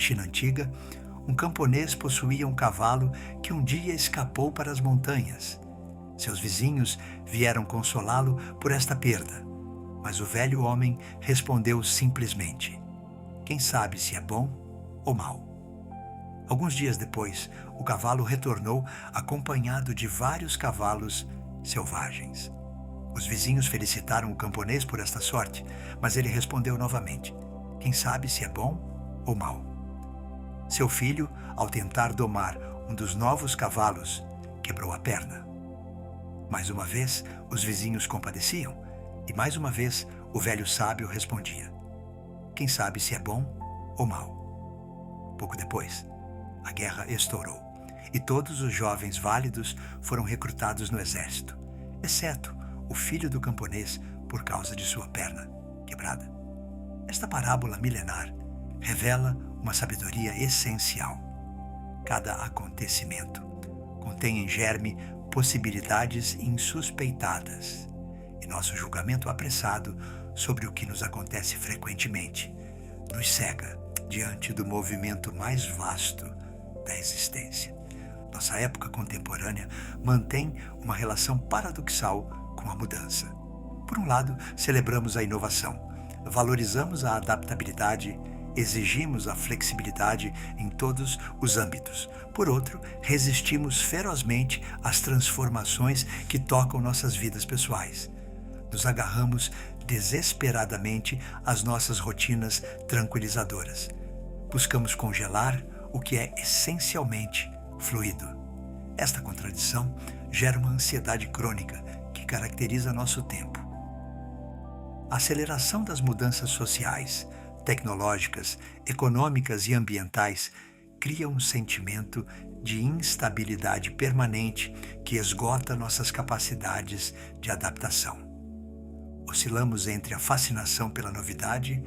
China antiga, um camponês possuía um cavalo que um dia escapou para as montanhas. Seus vizinhos vieram consolá-lo por esta perda, mas o velho homem respondeu simplesmente: quem sabe se é bom ou mau. Alguns dias depois, o cavalo retornou acompanhado de vários cavalos selvagens. Os vizinhos felicitaram o camponês por esta sorte, mas ele respondeu novamente: quem sabe se é bom ou mau. Seu filho, ao tentar domar um dos novos cavalos, quebrou a perna. Mais uma vez, os vizinhos compadeciam, e mais uma vez o velho sábio respondia: quem sabe se é bom ou mau. Pouco depois, a guerra estourou, e todos os jovens válidos foram recrutados no exército, exceto o filho do camponês por causa de sua perna quebrada. Esta parábola milenar revela uma sabedoria essencial. Cada acontecimento contém em germe possibilidades insuspeitadas, e nosso julgamento apressado sobre o que nos acontece frequentemente nos cega diante do movimento mais vasto da existência. Nossa época contemporânea mantém uma relação paradoxal com a mudança. Por um lado, celebramos a inovação, valorizamos a adaptabilidade, exigimos a flexibilidade em todos os âmbitos. Por outro, resistimos ferozmente às transformações que tocam nossas vidas pessoais. Nos agarramos desesperadamente às nossas rotinas tranquilizadoras. Buscamos congelar o que é essencialmente fluido. Esta contradição gera uma ansiedade crônica que caracteriza nosso tempo. A aceleração das mudanças sociais, tecnológicas, econômicas e ambientais cria um sentimento de instabilidade permanente que esgota nossas capacidades de adaptação. Oscilamos entre a fascinação pela novidade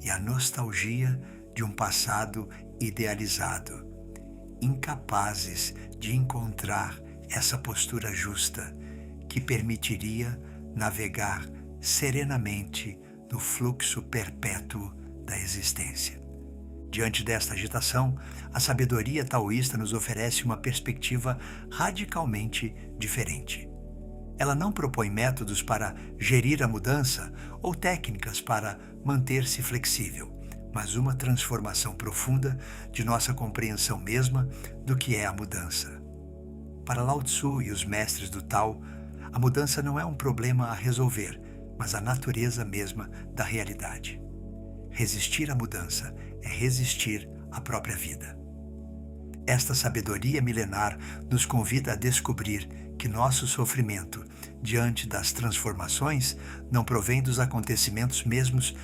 e a nostalgia de um passado idealizado, incapazes de encontrar essa postura justa que permitiria navegar serenamente no fluxo perpétuo da existência. Diante desta agitação, a sabedoria taoísta nos oferece uma perspectiva radicalmente diferente. Ela não propõe métodos para gerir a mudança ou técnicas para manter-se flexível, mas uma transformação profunda de nossa compreensão mesma do que é a mudança. Para Lao Tzu e os mestres do Tao, a mudança não é um problema a resolver, mas a natureza mesma da realidade. Resistir à mudança é resistir à própria vida. Esta sabedoria milenar nos convida a descobrir que nosso sofrimento diante das transformações não provém dos acontecimentos mesmos,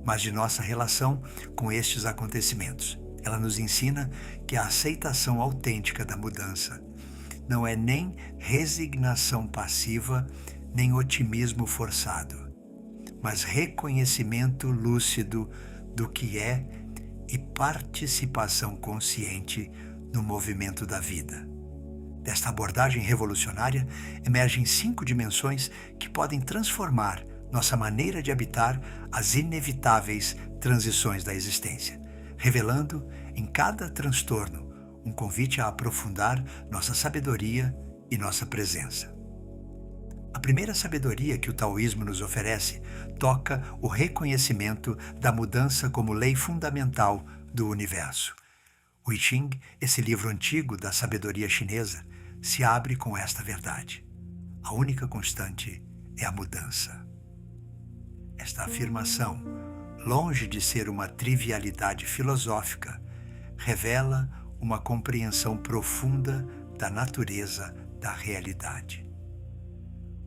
mas de nossa relação com estes acontecimentos. Ela nos ensina que a aceitação autêntica da mudança não é nem resignação passiva, nem otimismo forçado, mas reconhecimento lúcido do que é e participação consciente no movimento da vida. Desta abordagem revolucionária emergem 5 dimensões que podem transformar nossa maneira de habitar as inevitáveis transições da existência, revelando em cada transtorno um convite a aprofundar nossa sabedoria e nossa presença. A primeira sabedoria que o taoísmo nos oferece toca o reconhecimento da mudança como lei fundamental do universo. O I Ching, esse livro antigo da sabedoria chinesa, se abre com esta verdade: a única constante é a mudança. Esta afirmação, longe de ser uma trivialidade filosófica, revela uma compreensão profunda da natureza da realidade.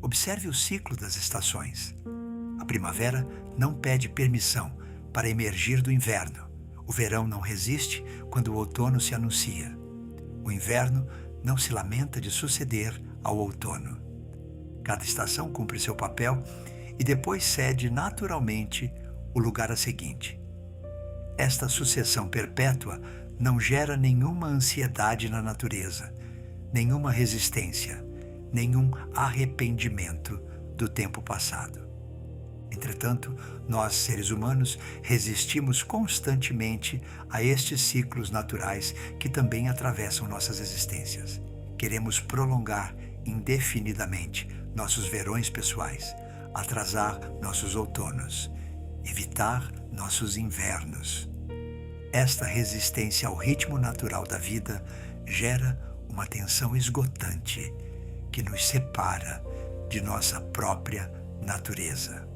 Observe o ciclo das estações. A primavera não pede permissão para emergir do inverno. O verão não resiste quando o outono se anuncia. O inverno não se lamenta de suceder ao outono. Cada estação cumpre seu papel e depois cede naturalmente o lugar a seguinte. Esta sucessão perpétua não gera nenhuma ansiedade na natureza, nenhuma resistência, nenhum arrependimento do tempo passado. Entretanto, nós, seres humanos, resistimos constantemente a estes ciclos naturais que também atravessam nossas existências. Queremos prolongar indefinidamente nossos verões pessoais, atrasar nossos outonos, evitar nossos invernos. Esta resistência ao ritmo natural da vida gera uma tensão esgotante que nos separa de nossa própria natureza.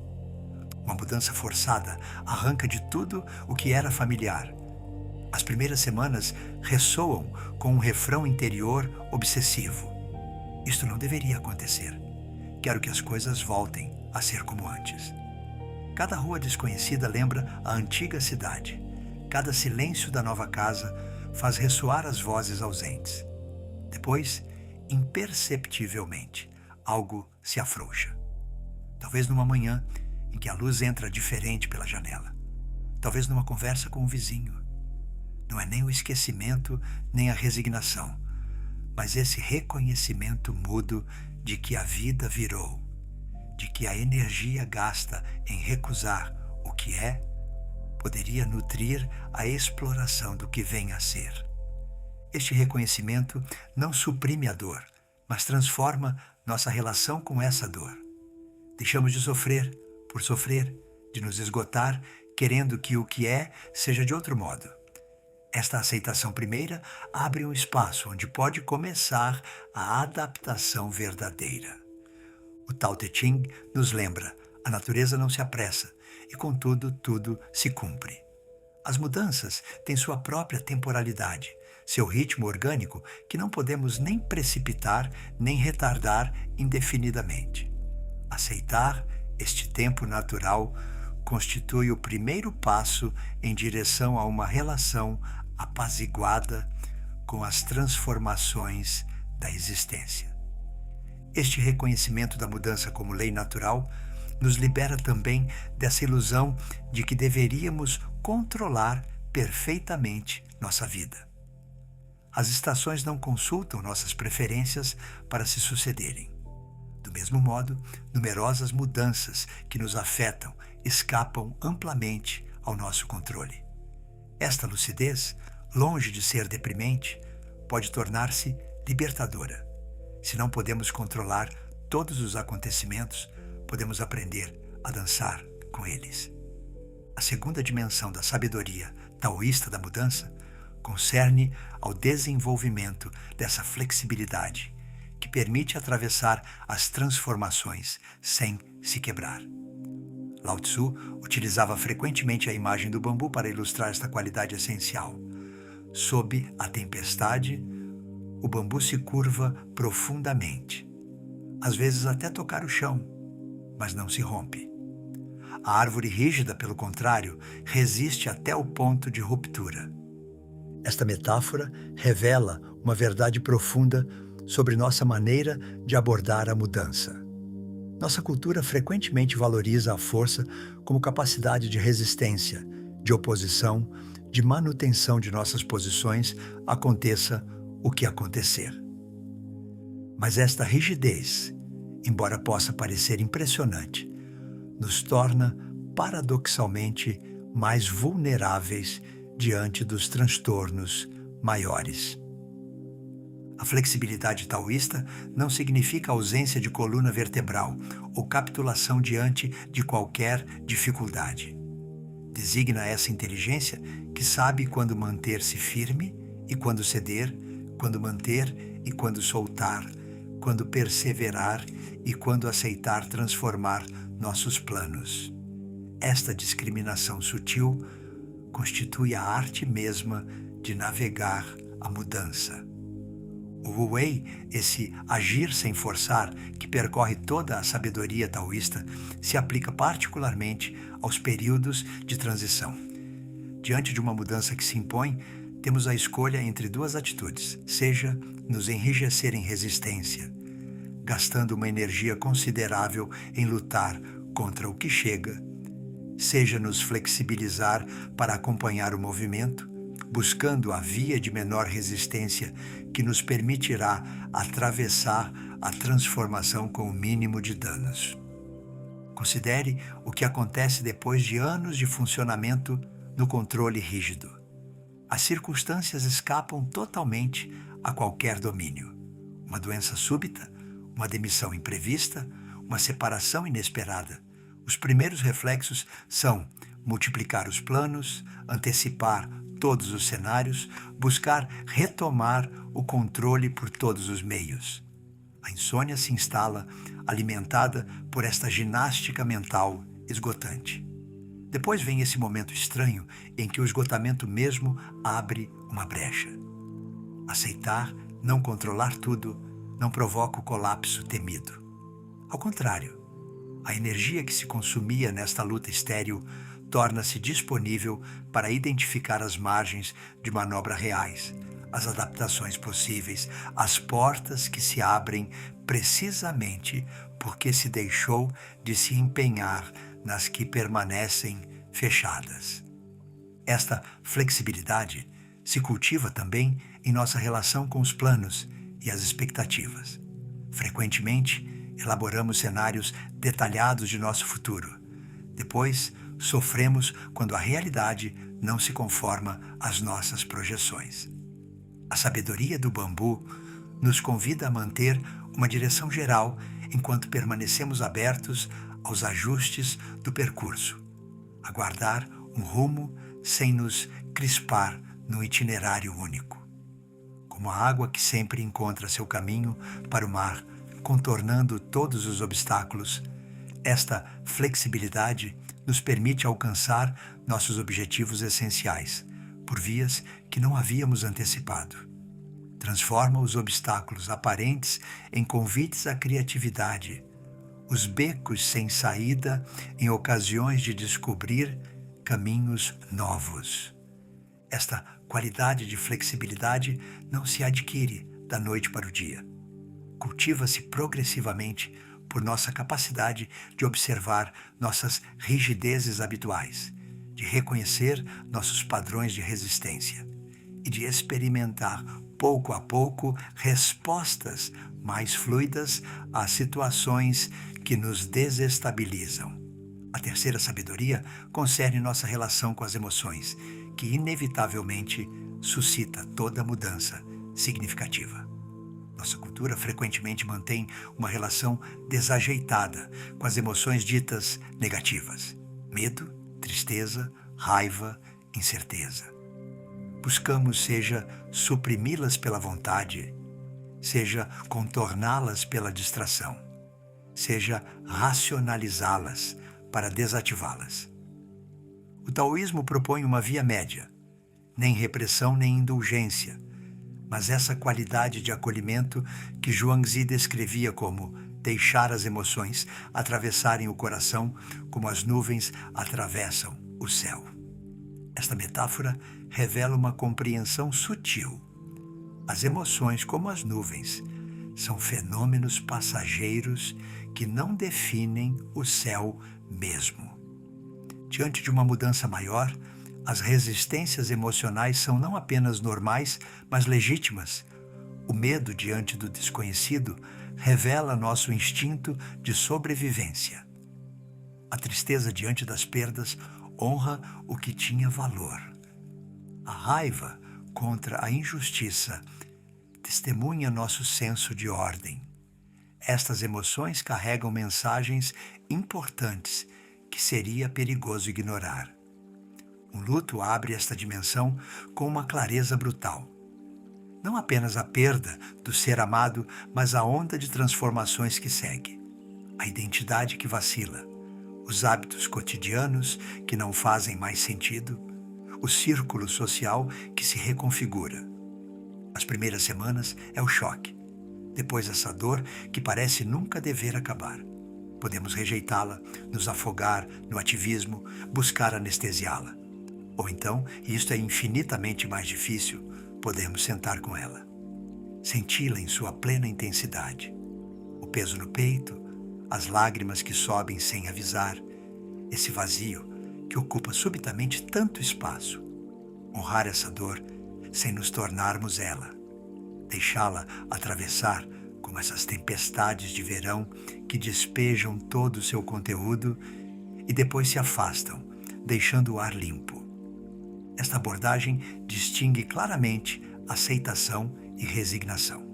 Uma mudança forçada arranca de tudo o que era familiar. As primeiras semanas ressoam com um refrão interior obsessivo. Isto não deveria acontecer. Quero que as coisas voltem a ser como antes. Cada rua desconhecida lembra a antiga cidade. Cada silêncio da nova casa faz ressoar as vozes ausentes. Depois, imperceptivelmente, algo se afrouxa. Talvez numa manhã em que a luz entra diferente pela janela. Talvez numa conversa com um vizinho. Não é nem o esquecimento, nem a resignação, mas esse reconhecimento mudo de que a vida virou, de que a energia gasta em recusar o que é, poderia nutrir a exploração do que vem a ser. Este reconhecimento não suprime a dor, mas transforma nossa relação com essa dor. Deixamos de sofrer por sofrer, de nos esgotar, querendo que o que é seja de outro modo. Esta aceitação primeira abre um espaço onde pode começar a adaptação verdadeira. O Tao Te Ching nos lembra: a natureza não se apressa e, contudo, tudo se cumpre. As mudanças têm sua própria temporalidade, seu ritmo orgânico que não podemos nem precipitar nem retardar indefinidamente. Aceitar este tempo natural constitui o primeiro passo em direção a uma relação apaziguada com as transformações da existência. Este reconhecimento da mudança como lei natural nos libera também dessa ilusão de que deveríamos controlar perfeitamente nossa vida. As estações não consultam nossas preferências para se sucederem. Do mesmo modo, numerosas mudanças que nos afetam escapam amplamente ao nosso controle. Esta lucidez, longe de ser deprimente, pode tornar-se libertadora. Se não podemos controlar todos os acontecimentos, podemos aprender a dançar com eles. A segunda dimensão da sabedoria taoísta da mudança concerne ao desenvolvimento dessa flexibilidade que permite atravessar as transformações sem se quebrar. Lao Tzu utilizava frequentemente a imagem do bambu para ilustrar esta qualidade essencial. Sob a tempestade, o bambu se curva profundamente, às vezes até tocar o chão, mas não se rompe. A árvore rígida, pelo contrário, resiste até o ponto de ruptura. Esta metáfora revela uma verdade profunda sobre nossa maneira de abordar a mudança. Nossa cultura frequentemente valoriza a força como capacidade de resistência, de oposição, de manutenção de nossas posições, aconteça o que acontecer. Mas esta rigidez, embora possa parecer impressionante, nos torna paradoxalmente mais vulneráveis diante dos transtornos maiores. A flexibilidade taoísta não significa ausência de coluna vertebral ou capitulação diante de qualquer dificuldade. Designa essa inteligência que sabe quando manter-se firme e quando ceder, quando manter e quando soltar, quando perseverar e quando aceitar transformar nossos planos. Esta discriminação sutil constitui a arte mesma de navegar a mudança. O Wu Wei, esse agir sem forçar, que percorre toda a sabedoria taoísta, se aplica particularmente aos períodos de transição. Diante de uma mudança que se impõe, temos a escolha entre duas atitudes, seja nos enrijecer em resistência, gastando uma energia considerável em lutar contra o que chega, seja nos flexibilizar para acompanhar o movimento, buscando a via de menor resistência que nos permitirá atravessar a transformação com o mínimo de danos. Considere o que acontece depois de anos de funcionamento no controle rígido. As circunstâncias escapam totalmente a qualquer domínio. Uma doença súbita, uma demissão imprevista, uma separação inesperada. Os primeiros reflexos são multiplicar os planos, antecipar todos os cenários, buscar retomar o controle por todos os meios. A insônia se instala, alimentada por esta ginástica mental esgotante. Depois vem esse momento estranho em que o esgotamento mesmo abre uma brecha. Aceitar, não controlar tudo, não provoca o colapso temido. Ao contrário, a energia que se consumia nesta luta estéril torna-se disponível para identificar as margens de manobra reais, as adaptações possíveis, as portas que se abrem precisamente porque se deixou de se empenhar nas que permanecem fechadas. Esta flexibilidade se cultiva também em nossa relação com os planos e as expectativas. Frequentemente, elaboramos cenários detalhados de nosso futuro. Depois, sofremos quando a realidade não se conforma às nossas projeções. A sabedoria do bambu nos convida a manter uma direção geral enquanto permanecemos abertos aos ajustes do percurso, a guardar um rumo sem nos crispar no itinerário único. Como a água que sempre encontra seu caminho para o mar, contornando todos os obstáculos, esta flexibilidade nos permite alcançar nossos objetivos essenciais, por vias que não havíamos antecipado. Transforma os obstáculos aparentes em convites à criatividade, os becos sem saída em ocasiões de descobrir caminhos novos. Esta qualidade de flexibilidade não se adquire da noite para o dia. Cultiva-se progressivamente por nossa capacidade de observar nossas rigidezes habituais, de reconhecer nossos padrões de resistência e de experimentar pouco a pouco respostas mais fluidas às situações que nos desestabilizam. A terceira sabedoria concerne nossa relação com as emoções, que inevitavelmente suscita toda mudança significativa. Nossa cultura frequentemente mantém uma relação desajeitada com as emoções ditas negativas: medo, tristeza, raiva, incerteza. Buscamos seja suprimi-las pela vontade, seja contorná-las pela distração, seja racionalizá-las para desativá-las. O taoísmo propõe uma via média, nem repressão nem indulgência, mas essa qualidade de acolhimento que Zhuangzi descrevia como deixar as emoções atravessarem o coração como as nuvens atravessam o céu. Esta metáfora revela uma compreensão sutil. As emoções, como as nuvens, são fenômenos passageiros que não definem o céu mesmo. Diante de uma mudança maior, as resistências emocionais são não apenas normais, mas legítimas. O medo diante do desconhecido revela nosso instinto de sobrevivência. A tristeza diante das perdas honra o que tinha valor. A raiva contra a injustiça testemunha nosso senso de ordem. Estas emoções carregam mensagens importantes que seria perigoso ignorar. O luto abre esta dimensão com uma clareza brutal. Não apenas a perda do ser amado, mas a onda de transformações que segue. A identidade que vacila, os hábitos cotidianos que não fazem mais sentido, o círculo social que se reconfigura. As primeiras semanas é o choque. Depois essa dor que parece nunca dever acabar. Podemos rejeitá-la, nos afogar no ativismo, buscar anestesiá-la. Ou então, e isto é infinitamente mais difícil, podemos sentar com ela. Senti-la em sua plena intensidade. O peso no peito, as lágrimas que sobem sem avisar, esse vazio que ocupa subitamente tanto espaço. Honrar essa dor sem nos tornarmos ela. Deixá-la atravessar como essas tempestades de verão que despejam todo o seu conteúdo e depois se afastam, deixando o ar limpo. Esta abordagem distingue claramente aceitação e resignação.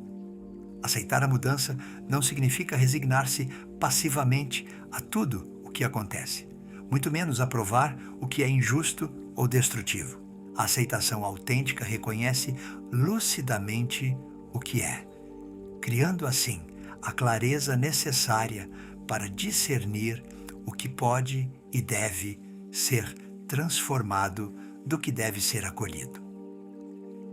Aceitar a mudança não significa resignar-se passivamente a tudo o que acontece, muito menos aprovar o que é injusto ou destrutivo. A aceitação autêntica reconhece lucidamente o que é, criando assim a clareza necessária para discernir o que pode e deve ser transformado do que deve ser acolhido.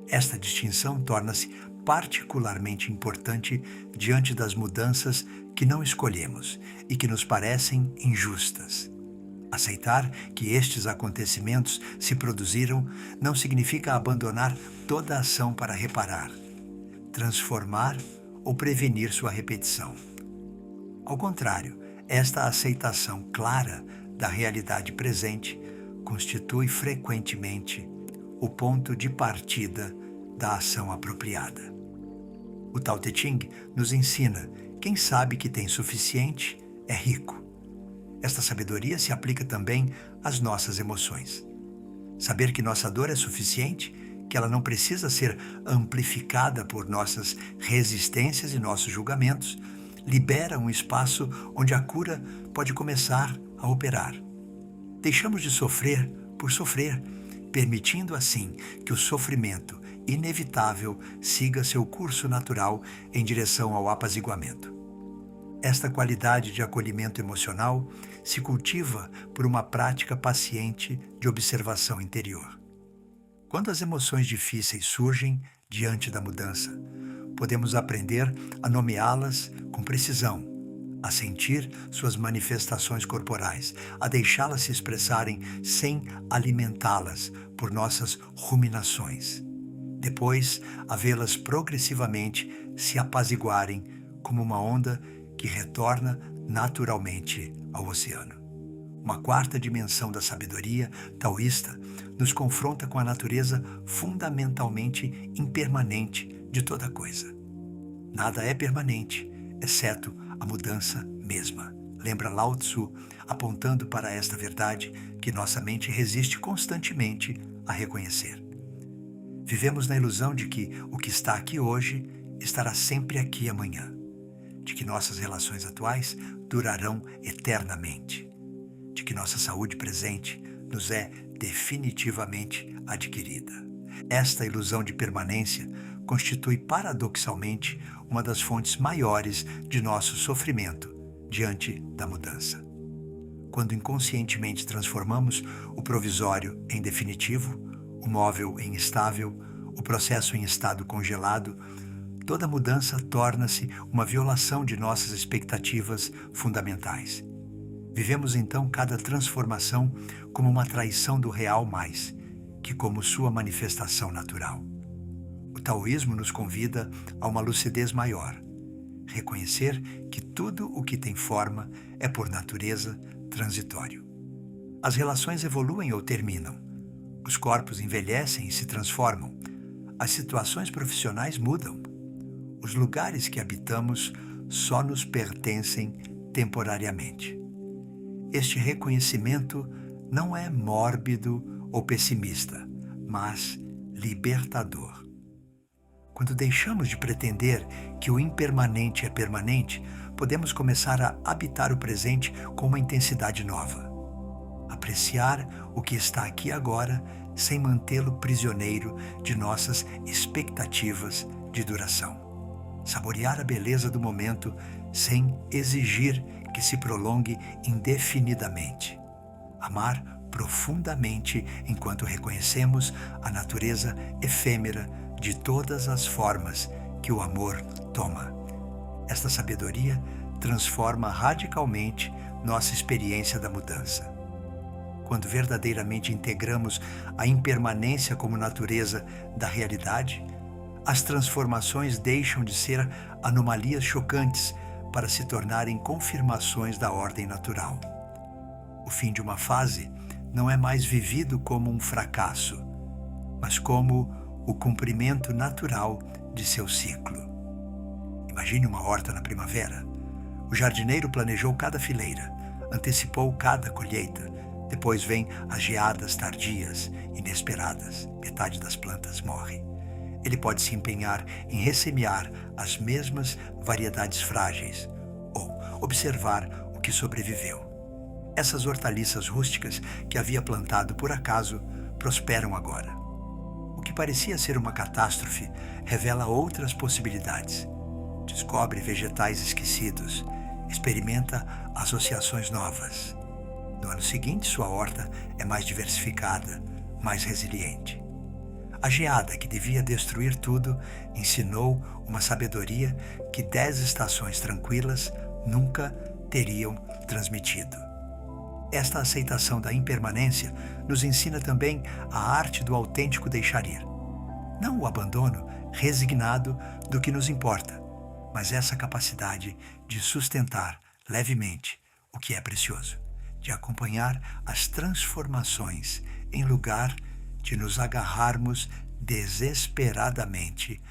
Esta distinção torna-se particularmente importante diante das mudanças que não escolhemos e que nos parecem injustas. Aceitar que estes acontecimentos se produziram não significa abandonar toda a ação para reparar, transformar ou prevenir sua repetição. Ao contrário, esta aceitação clara da realidade presente constitui frequentemente o ponto de partida da ação apropriada. O Tao Te Ching nos ensina: quem sabe que tem suficiente é rico. Esta sabedoria se aplica também às nossas emoções. Saber que nossa dor é suficiente, que ela não precisa ser amplificada por nossas resistências e nossos julgamentos, libera um espaço onde a cura pode começar a operar. Deixamos de sofrer por sofrer, permitindo assim que o sofrimento inevitável siga seu curso natural em direção ao apaziguamento. Esta qualidade de acolhimento emocional se cultiva por uma prática paciente de observação interior. Quando as emoções difíceis surgem diante da mudança, podemos aprender a nomeá-las com precisão, a sentir suas manifestações corporais, a deixá-las se expressarem sem alimentá-las por nossas ruminações. Depois, a vê-las progressivamente se apaziguarem como uma onda que retorna naturalmente ao oceano. Uma quarta dimensão da sabedoria taoísta nos confronta com a natureza fundamentalmente impermanente de toda coisa. Nada é permanente, exceto a mudança mesma. Lembra Lao Tzu, apontando para esta verdade que nossa mente resiste constantemente a reconhecer. Vivemos na ilusão de que o que está aqui hoje estará sempre aqui amanhã, de que nossas relações atuais durarão eternamente, de que nossa saúde presente nos é definitivamente adquirida. Esta ilusão de permanência constitui paradoxalmente uma das fontes maiores de nosso sofrimento diante da mudança. Quando inconscientemente transformamos o provisório em definitivo, o móvel em estável, o processo em estado congelado, toda mudança torna-se uma violação de nossas expectativas fundamentais. Vivemos então cada transformação como uma traição do real mais que como sua manifestação natural. O taoísmo nos convida a uma lucidez maior, reconhecer que tudo o que tem forma é por natureza transitório. As relações evoluem ou terminam, os corpos envelhecem e se transformam, as situações profissionais mudam, os lugares que habitamos só nos pertencem temporariamente. Este reconhecimento não é mórbido ou pessimista, mas libertador. Quando deixamos de pretender que o impermanente é permanente, podemos começar a habitar o presente com uma intensidade nova. Apreciar o que está aqui agora sem mantê-lo prisioneiro de nossas expectativas de duração. Saborear a beleza do momento sem exigir que se prolongue indefinidamente. Amar profundamente enquanto reconhecemos a natureza efêmera de todas as formas que o amor toma. Esta sabedoria transforma radicalmente nossa experiência da mudança. Quando verdadeiramente integramos a impermanência como natureza da realidade, as transformações deixam de ser anomalias chocantes para se tornarem confirmações da ordem natural. O fim de uma fase não é mais vivido como um fracasso, mas como o cumprimento natural de seu ciclo. Imagine uma horta na primavera. O jardineiro planejou cada fileira, antecipou cada colheita. Depois vêm as geadas tardias, inesperadas. Metade das plantas morre. Ele pode se empenhar em ressemear as mesmas variedades frágeis ou observar o que sobreviveu. Essas hortaliças rústicas que havia plantado por acaso prosperam agora. O que parecia ser uma catástrofe revela outras possibilidades. Descobre vegetais esquecidos, experimenta associações novas. No ano seguinte, sua horta é mais diversificada, mais resiliente. A geada que devia destruir tudo ensinou uma sabedoria que 10 estações tranquilas nunca teriam transmitido. Esta aceitação da impermanência nos ensina também a arte do autêntico deixar ir. Não o abandono resignado do que nos importa, mas essa capacidade de sustentar levemente o que é precioso, de acompanhar as transformações em lugar de nos agarrarmos desesperadamente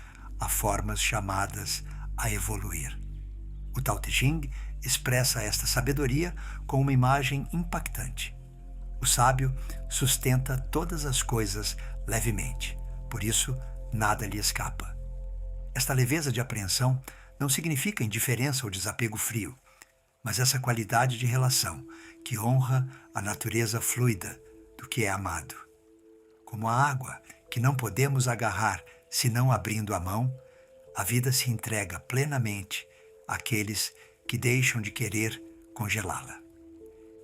a formas chamadas a evoluir. O Tao Te Ching expressa esta sabedoria com uma imagem impactante. O sábio sustenta todas as coisas levemente, por isso nada lhe escapa. Esta leveza de apreensão não significa indiferença ou desapego frio, mas essa qualidade de relação que honra a natureza fluida do que é amado. Como a água, que não podemos agarrar senão abrindo a mão, a vida se entrega plenamente àqueles que deixam de querer congelá-la.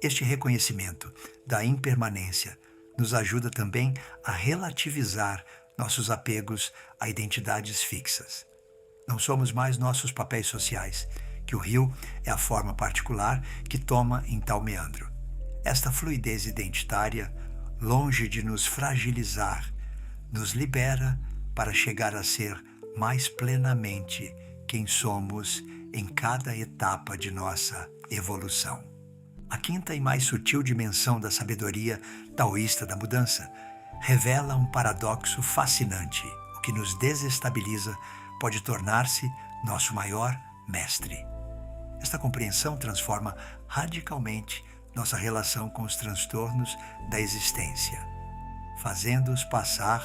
Este reconhecimento da impermanência nos ajuda também a relativizar nossos apegos a identidades fixas. Não somos mais nossos papéis sociais, que o rio é a forma particular que toma em tal meandro. Esta fluidez identitária, longe de nos fragilizar, nos libera para chegar a ser mais plenamente quem somos em cada etapa de nossa evolução. A quinta e mais sutil dimensão da sabedoria taoísta da mudança revela um paradoxo fascinante. O que nos desestabiliza pode tornar-se nosso maior mestre. Esta compreensão transforma radicalmente nossa relação com os transtornos da existência, fazendo-os passar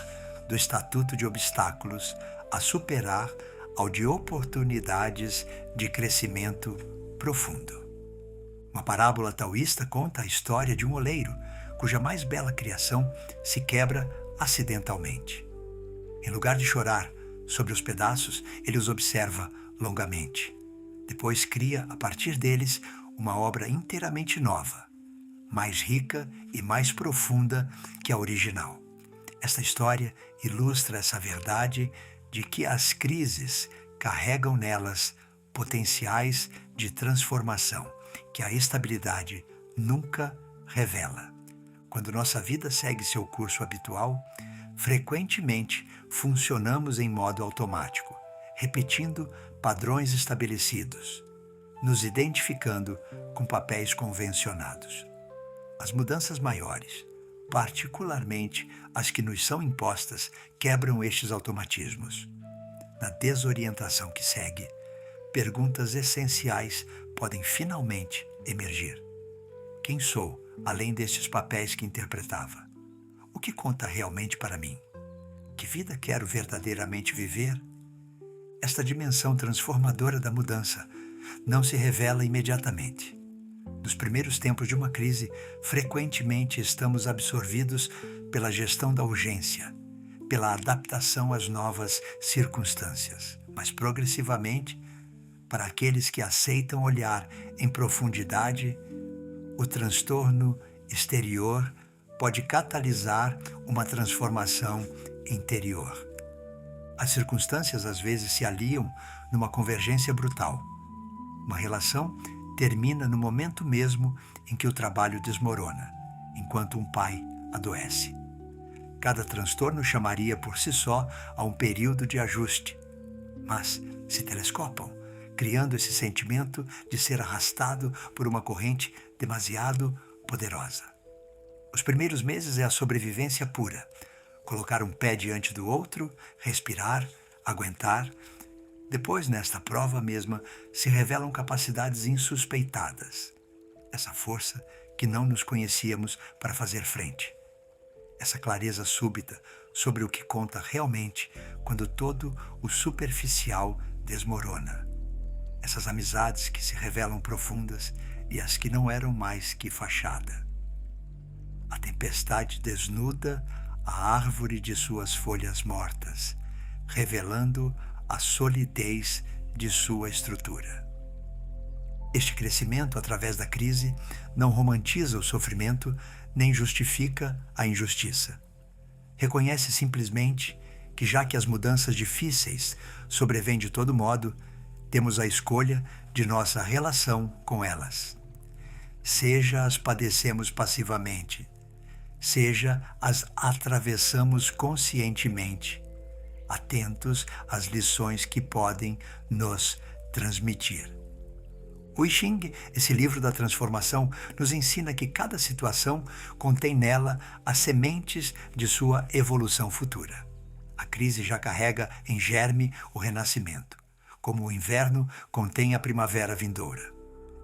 do estatuto de obstáculos a superar ao de oportunidades de crescimento profundo. Uma parábola taoísta conta a história de um oleiro cuja mais bela criação se quebra acidentalmente. Em lugar de chorar sobre os pedaços, ele os observa longamente. Depois cria, a partir deles, uma obra inteiramente nova, mais rica e mais profunda que a original. Esta história ilustra essa verdade de que as crises carregam nelas potenciais de transformação que a estabilidade nunca revela. Quando nossa vida segue seu curso habitual, frequentemente funcionamos em modo automático, repetindo padrões estabelecidos, nos identificando com papéis convencionados. As mudanças maiores, particularmente as que nos são impostas, quebram estes automatismos. Na desorientação que segue, perguntas essenciais podem finalmente emergir. Quem sou, além destes papéis que interpretava? O que conta realmente para mim? Que vida quero verdadeiramente viver? Esta dimensão transformadora da mudança não se revela imediatamente. Nos primeiros tempos de uma crise, frequentemente estamos absorvidos pela gestão da urgência, pela adaptação às novas circunstâncias, mas progressivamente, para aqueles que aceitam olhar em profundidade, o transtorno exterior pode catalisar uma transformação interior. As circunstâncias às vezes se aliam numa convergência brutal. Uma relação termina no momento mesmo em que o trabalho desmorona, enquanto um pai adoece. Cada transtorno chamaria por si só a um período de ajuste, mas se telescopam, criando esse sentimento de ser arrastado por uma corrente demasiado poderosa. Os primeiros meses é a sobrevivência pura. Colocar um pé diante do outro, respirar, aguentar. Depois, nesta prova mesma, se revelam capacidades insuspeitadas. Essa força que não nos conhecíamos para fazer frente. Essa clareza súbita sobre o que conta realmente quando todo o superficial desmorona. Essas amizades que se revelam profundas e as que não eram mais que fachada. A tempestade desnuda a árvore de suas folhas mortas, revelando a solidez de sua estrutura. Este crescimento através da crise não romantiza o sofrimento nem justifica a injustiça. Reconhece simplesmente que, já que as mudanças difíceis sobrevêm de todo modo, temos a escolha de nossa relação com elas. Seja as padecemos passivamente, seja as atravessamos conscientemente, atentos às lições que podem nos transmitir. O I Ching, esse livro da transformação, nos ensina que cada situação contém nela as sementes de sua evolução futura. A crise já carrega em germe o renascimento, como o inverno contém a primavera vindoura.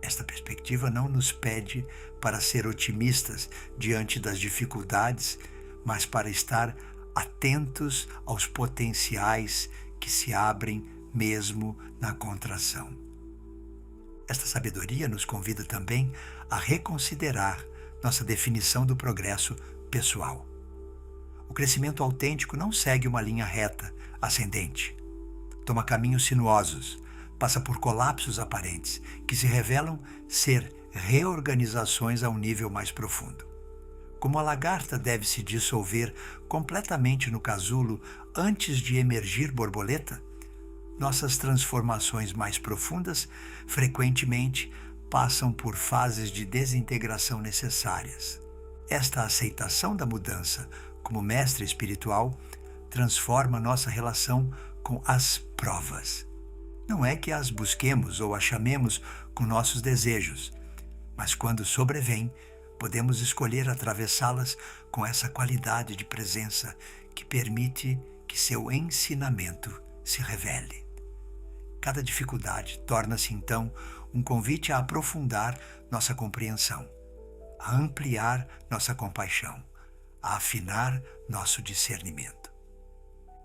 Esta perspectiva não nos pede para ser otimistas diante das dificuldades, mas para estar atentos aos potenciais que se abrem mesmo na contração. Esta sabedoria nos convida também a reconsiderar nossa definição do progresso pessoal. O crescimento autêntico não segue uma linha reta, ascendente. Toma caminhos sinuosos, passa por colapsos aparentes, que se revelam ser reorganizações a um nível mais profundo. Como a lagarta deve se dissolver completamente no casulo antes de emergir borboleta, nossas transformações mais profundas frequentemente passam por fases de desintegração necessárias. Esta aceitação da mudança como mestre espiritual transforma nossa relação com as provas. Não é que as busquemos ou as chamemos com nossos desejos, mas quando sobrevêm, podemos escolher atravessá-las com essa qualidade de presença que permite que seu ensinamento se revele. Cada dificuldade torna-se, então, um convite a aprofundar nossa compreensão, a ampliar nossa compaixão, a afinar nosso discernimento.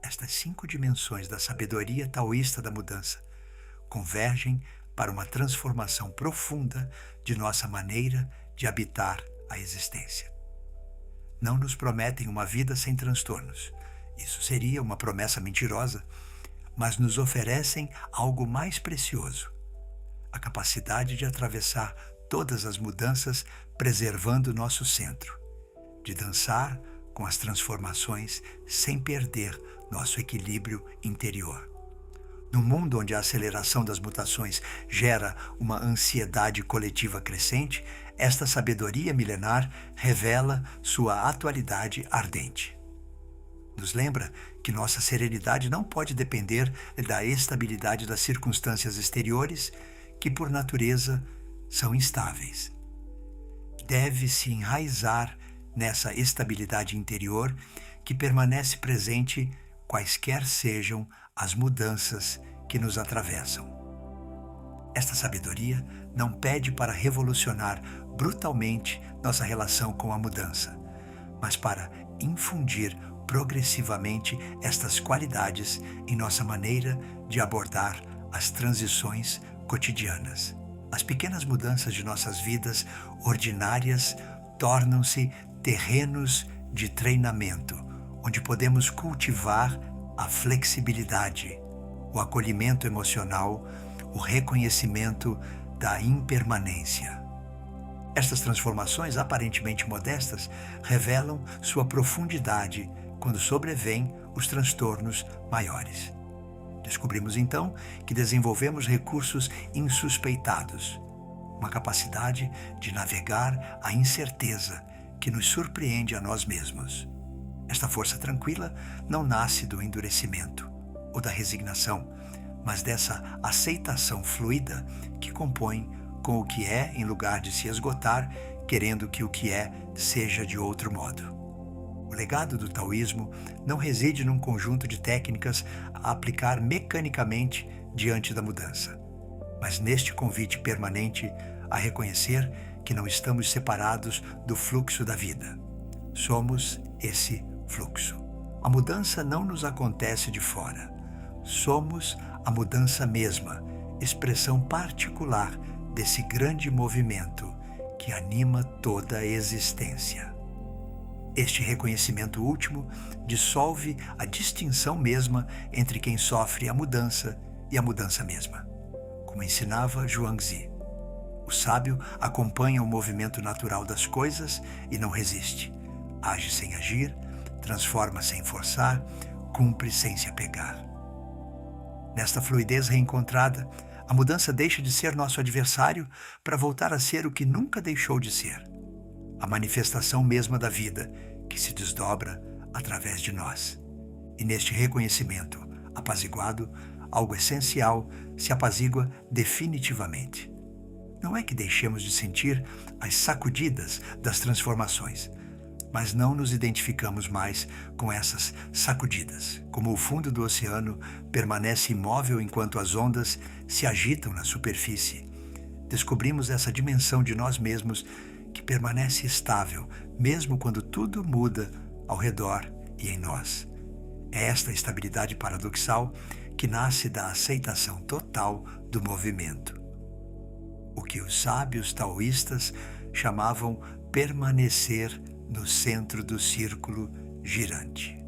Estas 5 dimensões da sabedoria taoísta da mudança convergem para uma transformação profunda de nossa maneira de habitar a existência. Não nos prometem uma vida sem transtornos. Isso seria uma promessa mentirosa, mas nos oferecem algo mais precioso: a capacidade de atravessar todas as mudanças preservando nosso centro, de dançar com as transformações sem perder nosso equilíbrio interior. Num mundo onde a aceleração das mutações gera uma ansiedade coletiva crescente, esta sabedoria milenar revela sua atualidade ardente. Nos lembra que nossa serenidade não pode depender da estabilidade das circunstâncias exteriores, que por natureza são instáveis. Deve-se enraizar nessa estabilidade interior que permanece presente quaisquer sejam as mudanças que nos atravessam. Esta sabedoria não pede para revolucionar brutalmente nossa relação com a mudança, mas para infundir progressivamente estas qualidades em nossa maneira de abordar as transições cotidianas. As pequenas mudanças de nossas vidas ordinárias tornam-se terrenos de treinamento, onde podemos cultivar a flexibilidade, o acolhimento emocional, o reconhecimento da impermanência. Estas transformações aparentemente modestas revelam sua profundidade quando sobrevêm os transtornos maiores. Descobrimos então que desenvolvemos recursos insuspeitados, uma capacidade de navegar a incerteza que nos surpreende a nós mesmos. Esta força tranquila não nasce do endurecimento ou da resignação, mas dessa aceitação fluida que compõe com o que é em lugar de se esgotar, querendo que o que é seja de outro modo. O legado do taoísmo não reside num conjunto de técnicas a aplicar mecanicamente diante da mudança, mas neste convite permanente a reconhecer que não estamos separados do fluxo da vida. Somos esse fluxo. A mudança não nos acontece de fora. Somos a mudança mesma, expressão particular desse grande movimento que anima toda a existência. Este reconhecimento último dissolve a distinção mesma entre quem sofre a mudança e a mudança mesma. Como ensinava Zhuangzi, o sábio acompanha o movimento natural das coisas e não resiste. Age sem agir, transforma sem forçar, cumpre sem se apegar. Nesta fluidez reencontrada, a mudança deixa de ser nosso adversário para voltar a ser o que nunca deixou de ser. A manifestação mesma da vida, que se desdobra através de nós. E neste reconhecimento apaziguado, algo essencial se apazigua definitivamente. Não é que deixemos de sentir as sacudidas das transformações, mas não nos identificamos mais com essas sacudidas. Como o fundo do oceano permanece imóvel enquanto as ondas se agitam na superfície, descobrimos essa dimensão de nós mesmos que permanece estável, mesmo quando tudo muda ao redor e em nós. É esta estabilidade paradoxal que nasce da aceitação total do movimento. O que os sábios taoístas chamavam permanecer no centro do círculo girante.